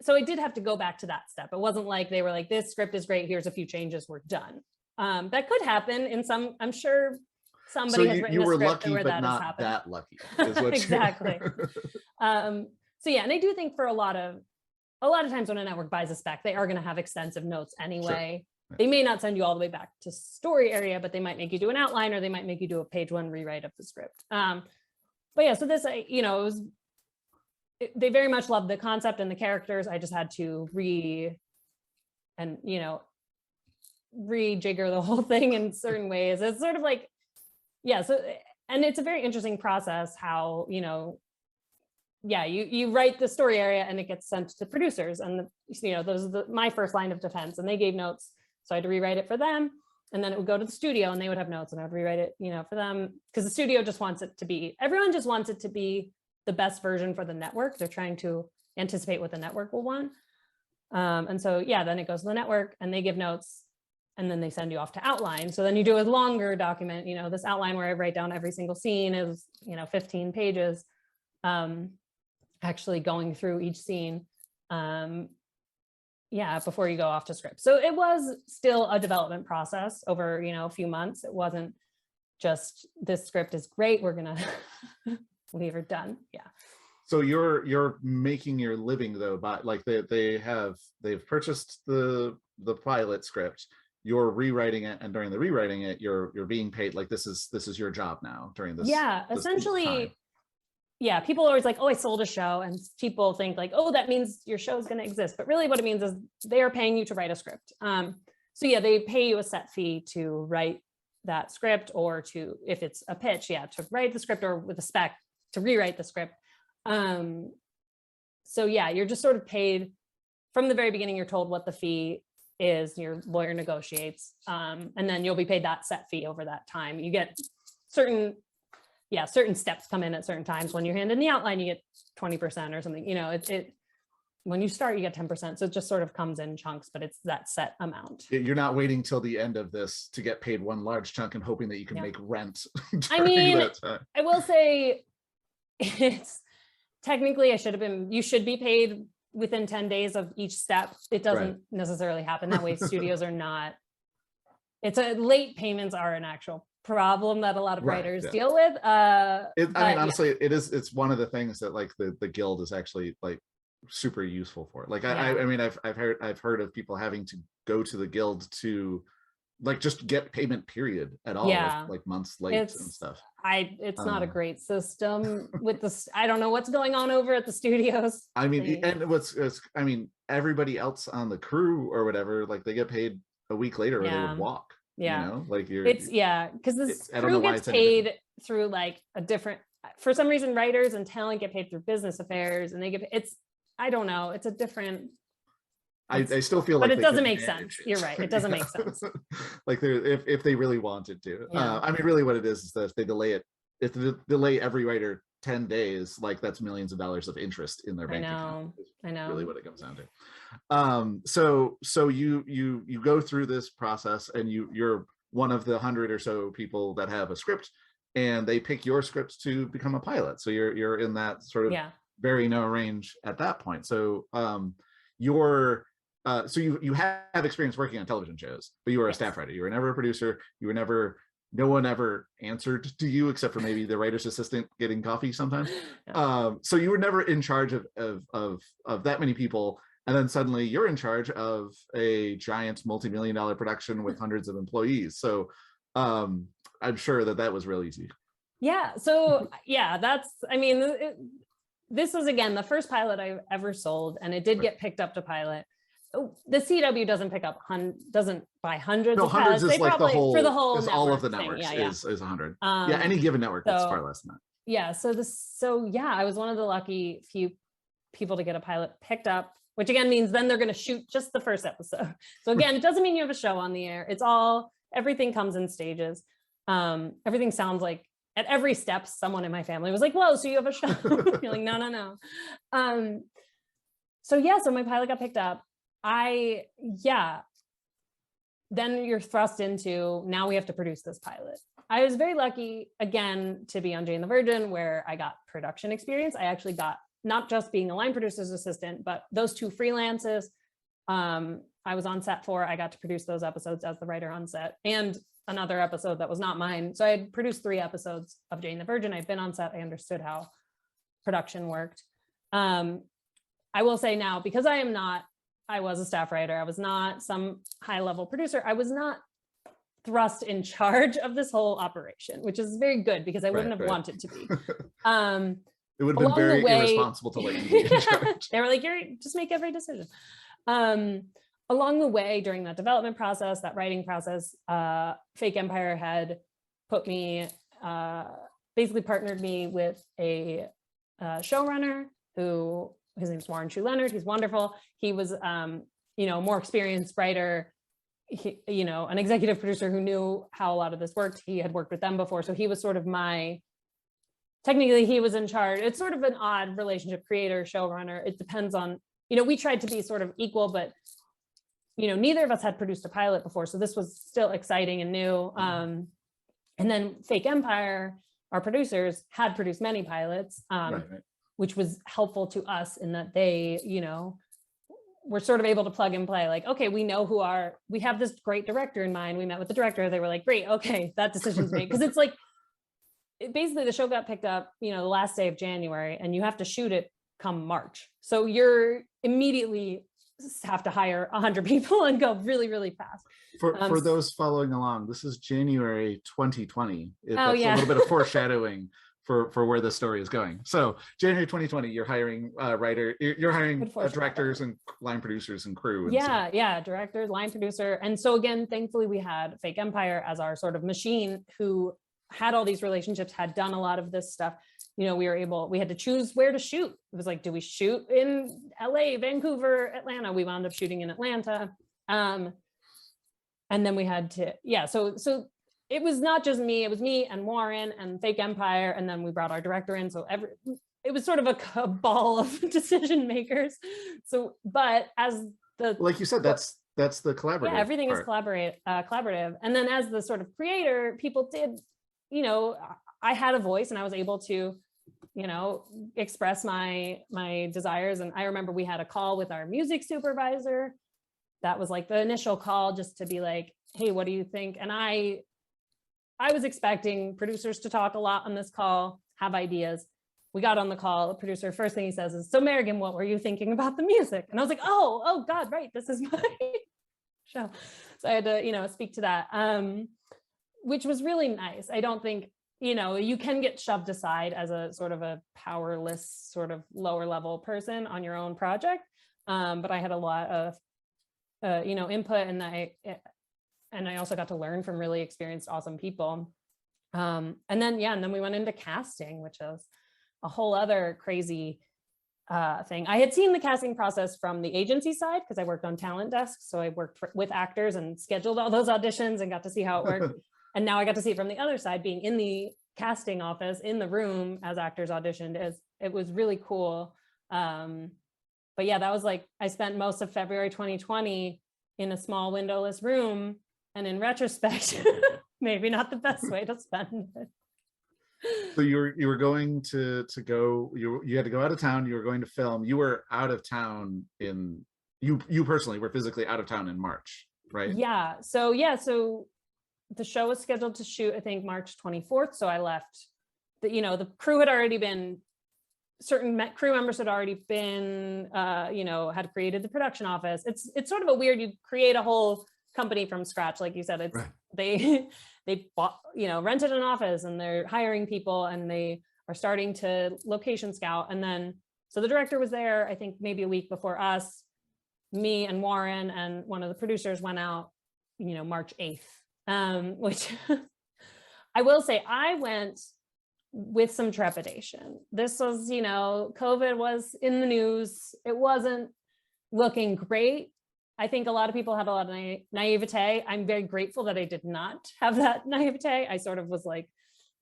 So I did have to go back to that step. It wasn't like they were like, this script is great, here's a few changes, we're done. That could happen in some, I'm sure somebody has written a script where that has happened. That lucky is what exactly. And I do think for a lot of times when a network buys a spec, they are going to have extensive notes anyway. Sure. They may not send you all the way back to story area, but they might make you do an outline, or they might make you do a page 1 rewrite of the script. So this, it was, they very much loved the concept and the characters. I just had to rejigger the whole thing in certain ways. It's sort of like, and it's a very interesting process how, you write the story area and it gets sent to producers, and those are my first line of defense, and they gave notes. So I had to rewrite it for them, and then it would go to the studio and they would have notes, and I would rewrite it, for them, because the studio just wants it to be, everyone just wants it to be the best version for the network. They're trying to anticipate what the network will want. And so, then it goes to the network and they give notes, and then they send you off to outline. So then you do a longer document, this outline where I write down every single scene is, 15 pages, actually going through each scene. Before you go off to script. So it was still a development process over, a few months. It wasn't just, this script is great, we're gonna leave her done. So you're making your living though by, like, they've purchased the pilot script, you're rewriting it, and during the rewriting it you're being paid, like this is your job now during this essentially time. People are always like, oh, I sold a show, and people think like, oh, that means your show is going to exist, but really what it means is they are paying you to write a script. They pay you a set fee to write that script, or to, if it's a pitch, to write the script, or with a spec to rewrite the script. You're just sort of paid from the very beginning. You're told what the fee is, your lawyer negotiates, and then you'll be paid that set fee over that time. You get certain steps come in at certain times. When you hand in the outline, you get 20% or something. When you start, you get 10%. So it just sort of comes in chunks, but it's that set amount. You're not waiting till the end of this to get paid one large chunk and hoping that you can make rent. I will say, it's technically, you should be paid within 10 days of each step. It doesn't necessarily happen that way. Studios are not, late payments are an actual problem that a lot of writers deal with. Honestly, it's one of the things that like the guild is actually like super useful for. Like I've heard of people having to go to the guild to like just get payment period at all, Yeah, like months late and stuff. It's not a great system with this. I don't know what's going on over at the studios. I mean, and I mean, everybody else on the crew or whatever, like they get paid a week later or they would walk. Yeah. You know, like because this crew gets paid through like a different, for some reason, writers and talent get paid through business affairs, and they get, I don't know, it's a different. I still feel like, but it doesn't make sense. You're right. It doesn't make sense. Like if they really wanted to. Yeah. I mean, really, what it is that if they delay it, if they delay every writer 10 days, like that's millions of dollars of interest in their bank account. I know. Really, what it comes down to. So you go through this process, and you're one of the 100 or so people that have a script, and they pick your script to become a pilot. So you're in that sort of very narrow range at that point. So so you have experience working on television shows, but you were a staff writer. You were never a producer. You were never, no one ever answered to you except for maybe the writer's assistant getting coffee sometimes. So you were never in charge of that many people. And then suddenly you're in charge of a giant multi-million-dollar production with hundreds of employees. So I'm sure that was real easy. Yeah. So I mean, this was, again, the first pilot I ever sold, and it did get picked up to pilot. The CW doesn't buy hundreds of pilots. Is like probably, for the whole all of the networks is 100. Any given network that's far less than that. Yeah. So I was one of the lucky few people to get a pilot picked up, which again means then they're going to shoot just the first episode. So again, it doesn't mean you have a show on the air. It's everything comes in stages. Everything sounds like at every step, someone in my family was like, whoa, so you have a show? You're like, no. So my pilot got picked up. Then you're thrust into, now we have to produce this pilot. I was very lucky, again, to be on Jane the Virgin, where I got production experience. I actually got not just being a line producer's assistant, but those 2 freelances. I was on set for, I got to produce those episodes as the writer on set, and another episode that was not mine. So I had produced 3 episodes of Jane the Virgin. I'd been on set. I understood how production worked. I will say now, because I was a staff writer, I was not some high-level producer. I was not thrust in charge of this whole operation, which is very good, because I wouldn't have wanted to be. It would have been very irresponsible to let you be in charge. They were like, just make every decision. Along the way, during that development process, that writing process, Fake Empire had put me, basically partnered me with a showrunner who, his name's Warren Shu Leonard. He's wonderful. He was, more experienced writer, an executive producer who knew how a lot of this worked. He had worked with them before. So he was sort of technically he was in charge. It's sort of an odd relationship, creator, showrunner. It depends on, we tried to be sort of equal, but, neither of us had produced a pilot before. So this was still exciting and new. And then Fake Empire, our producers, had produced many pilots. Which was helpful to us in that they, were sort of able to plug and play. Like, okay, we have this great director in mind. We met with the director. They were like, great, okay, that decision's made. Because it's like, basically the show got picked up, the last day of January, and you have to shoot it come March. So you're immediately have to hire 100 people and go really, really fast. For those following along, this is January 2020. That's a little bit of foreshadowing for where the story is going. So January 2020, you're hiring a writer, you're hiring directors and line producers and crew. And director, line producer. And so again, thankfully we had Fake Empire as our sort of machine, who had all these relationships, had done a lot of this stuff. We had to choose where to shoot. It was like, do we shoot in LA, Vancouver, Atlanta? We wound up shooting in Atlanta. And then we had to, so it was not just me, it was me and Warren and Fake Empire. And then we brought our director in. So it was sort of a cabal of decision makers. So, but as like you said, that's the collaborative. Yeah, everything part. Is collaborative. And then as the sort of creator, people did, I had a voice and I was able to, express my desires. And I remember we had a call with our music supervisor. That was like the initial call, just to be like, hey, what do you think? And I was expecting producers to talk a lot on this call, have ideas. We got on the call, the producer, first thing he says is, so Merigan, what were you thinking about the music? And I was like, oh God, right, this is my show. So I had to, speak to that, which was really nice. I don't think, you can get shoved aside as a sort of a powerless, sort of lower level person on your own project. But I had a lot of, input, and I also got to learn from really experienced, awesome people. And then we went into casting, which is a whole other crazy thing. I had seen the casting process from the agency side because I worked on talent desks. So I worked with actors and scheduled all those auditions and got to see how it worked. And now I got to see it from the other side, being in the casting office, in the room as actors auditioned. It was really cool. But yeah, that was like, I spent most of February 2020 in a small windowless room. And in retrospect, maybe not the best way to spend it. So you were going to go, you had to go out of town, you were going to film, you were out of town you personally were physically out of town in March, right? Yeah. So the show was scheduled to shoot, I think, March 24th. So I left, the crew had already been, certain crew members had already been, had created the production office. It's sort of a weird, you create a whole company from scratch. Like you said, it's right. They bought, rented an office, and they're hiring people, and they are starting to location scout. And then, so the director was there, I think maybe a week before us. Me and Warren and one of the producers went out, March 8th, which I will say I went with some trepidation. This was, COVID was in the news. It wasn't looking great. I think a lot of people had a lot of naivete. I'm very grateful that I did not have that naivete. I sort of was like,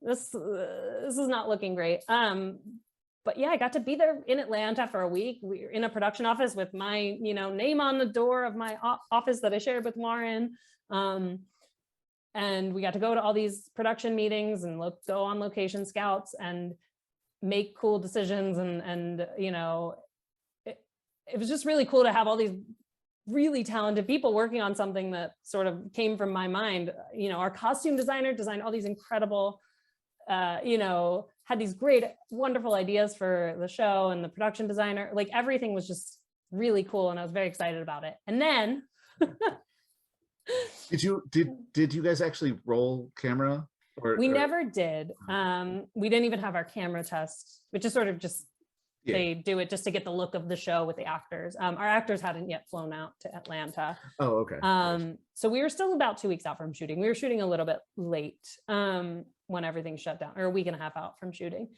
this is not looking great. But yeah, I got to be there in Atlanta for a week. We were in a production office with my, name on the door of my office that I shared with Warren. And we got to go to all these production meetings and go on location scouts and make cool decisions. And it was just really cool to have all these really talented people working on something that sort of came from my mind. Our costume designer designed all these incredible, had these great, wonderful ideas for the show, and the production designer, like everything was just really cool. And I was very excited about it. And then did you guys actually roll camera? We never did. We didn't even have our camera test, which is sort of just, they do it just to get the look of the show with the actors. Our actors hadn't yet flown out to Atlanta. Oh, okay. So we were still about 2 weeks out from shooting. We were shooting a little bit late when everything shut down, or a week and a half out from shooting.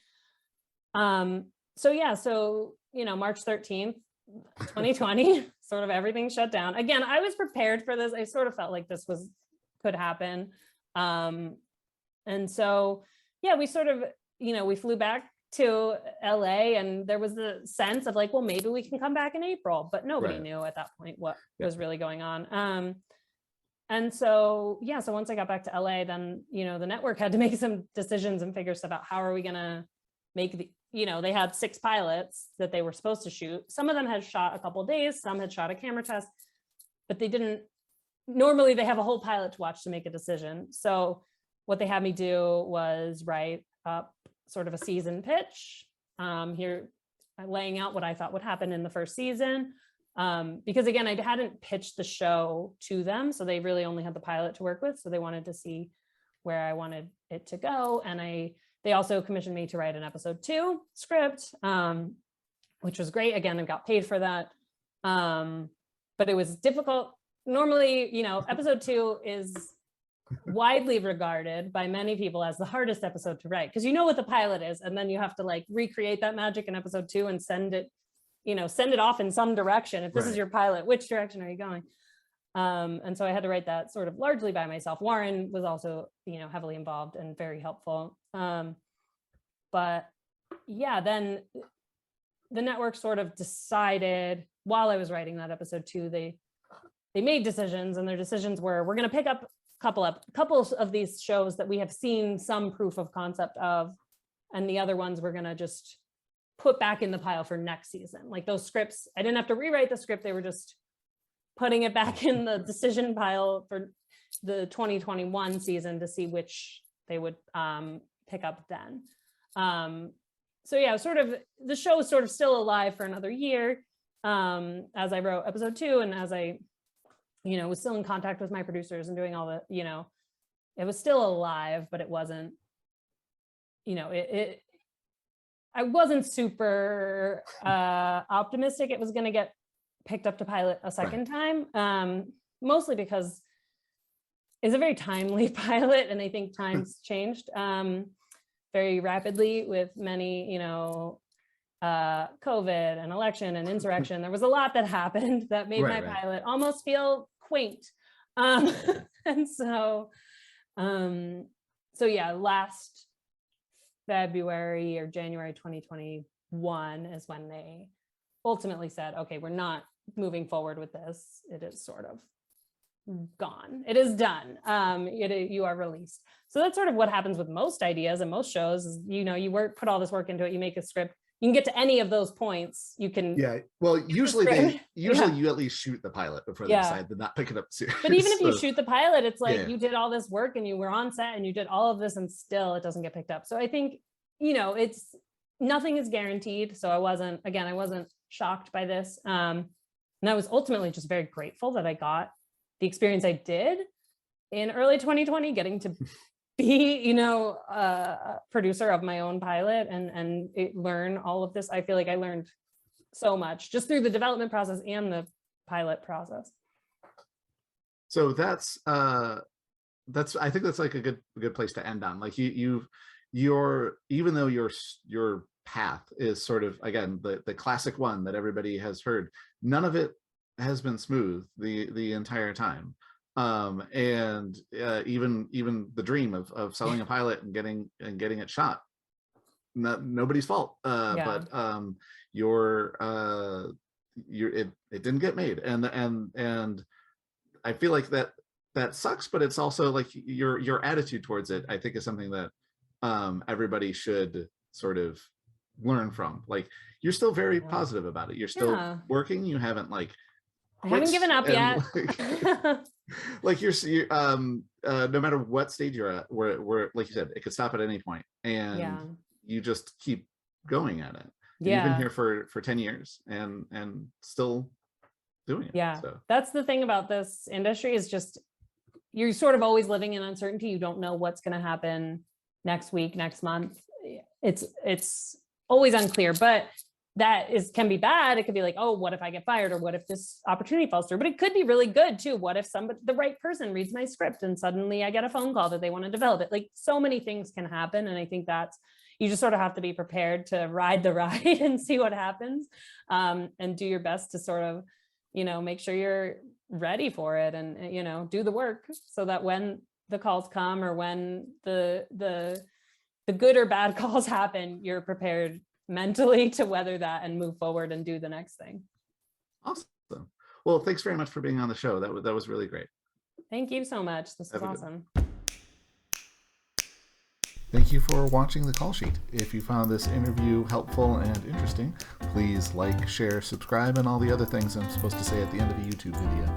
March 13th, 2020, sort of everything shut down. Again, I was prepared for this. I sort of felt like this could happen. And so, we sort of, we flew back to LA, and there was the sense of like, well, maybe we can come back in April, but nobody knew at that point what was really going on. And so, so once I got back to LA, then, the network had to make some decisions and figure stuff out. How are we going to make they had 6 pilots that they were supposed to shoot. Some of them had shot a couple of days, some had shot a camera test, but they didn't, normally they have a whole pilot to watch to make a decision. So what they had me do was write up sort of a season pitch, here laying out what I thought would happen in the first season. Because again, I hadn't pitched the show to them, so they really only had the pilot to work with. So they wanted to see where I wanted it to go. And they also commissioned me to write an episode 2 script, which was great. Again, I got paid for that. But it was difficult. Normally, episode 2 is widely regarded by many people as the hardest episode to write, because what the pilot is, and then you have to like recreate that magic in episode 2 and send it off in some direction. If this is your pilot, which direction are you going? And so I had to write that sort of largely by myself. Warren was also, heavily involved and very helpful. But then the network sort of decided, while I was writing that episode 2, they made decisions, and their decisions were, we're going to pick up couples of these shows that we have seen some proof of concept of, and the other ones we're going to just put back in the pile for next season. Like those scripts, I didn't have to rewrite the script. They were just putting it back in the decision pile for the 2021 season to see which they would pick up then. Sort of the show is sort of still alive for another year as I wrote episode 2, and as I was still in contact with my producers and doing all the, it was still alive, but it wasn't, I wasn't super optimistic it was going to get picked up to pilot a second time, mostly because it's a very timely pilot, and I think times changed very rapidly with many, COVID and election and insurrection. There was a lot that happened that made my pilot almost feel quaint. And so yeah, last February or January 2021 is when they ultimately said, okay, we're not moving forward with this. It is sort of gone. It is done. You are released. So that's sort of what happens with most ideas and most shows is, you put all this work into it, you make a script, you can get to any of those points. You can. Yeah. Well, usually you at least shoot the pilot before they decide to not pick it up serious. But even if you shoot the pilot, it's like you did all this work and you were on set and you did all of this and still it doesn't get picked up. So I think, it's nothing is guaranteed. So I wasn't shocked by this. And I was ultimately just very grateful that I got the experience I did in early 2020, getting to be, a producer of my own pilot and learn all of this. I feel like I learned so much just through the development process and the pilot process. So that's I think that's like a good place to end on. Like even though your path is sort of, again, the classic one that everybody has heard, none of it has been smooth the entire time. And even the dream of selling a pilot and getting it shot, nobody's fault. But it didn't get made, and I feel like that sucks, but it's also like your attitude towards it, I think, is something that everybody should sort of learn from. Like, you're still very positive about it. You're still working. You haven't I haven't given up yet. Like you're no matter what stage you're at, where like you said, it could stop at any point, and you just keep going at it. You've been here for 10 years and still doing it. Yeah, so that's the thing about this industry, is just you're sort of always living in uncertainty. You don't know what's going to happen next week, next month. It's always unclear, but can be bad. It could be like, oh, what if I get fired, or what if this opportunity falls through? But it could be really good too. What if the right person reads my script and suddenly I get a phone call that they want to develop it? Like, so many things can happen. And I think you just sort of have to be prepared to ride the ride and see what happens, and do your best to sort of, make sure you're ready for it, and, do the work so that when the calls come, or when the good or bad calls happen, you're prepared mentally to weather that and move forward and do the next thing. Awesome. Well, thanks very much for being on the show. That was really great. Thank you so much. This was awesome. Thank you for watching The Call Sheet. If you found this interview helpful and interesting, please like, share, subscribe, and all the other things I'm supposed to say at the end of a YouTube video.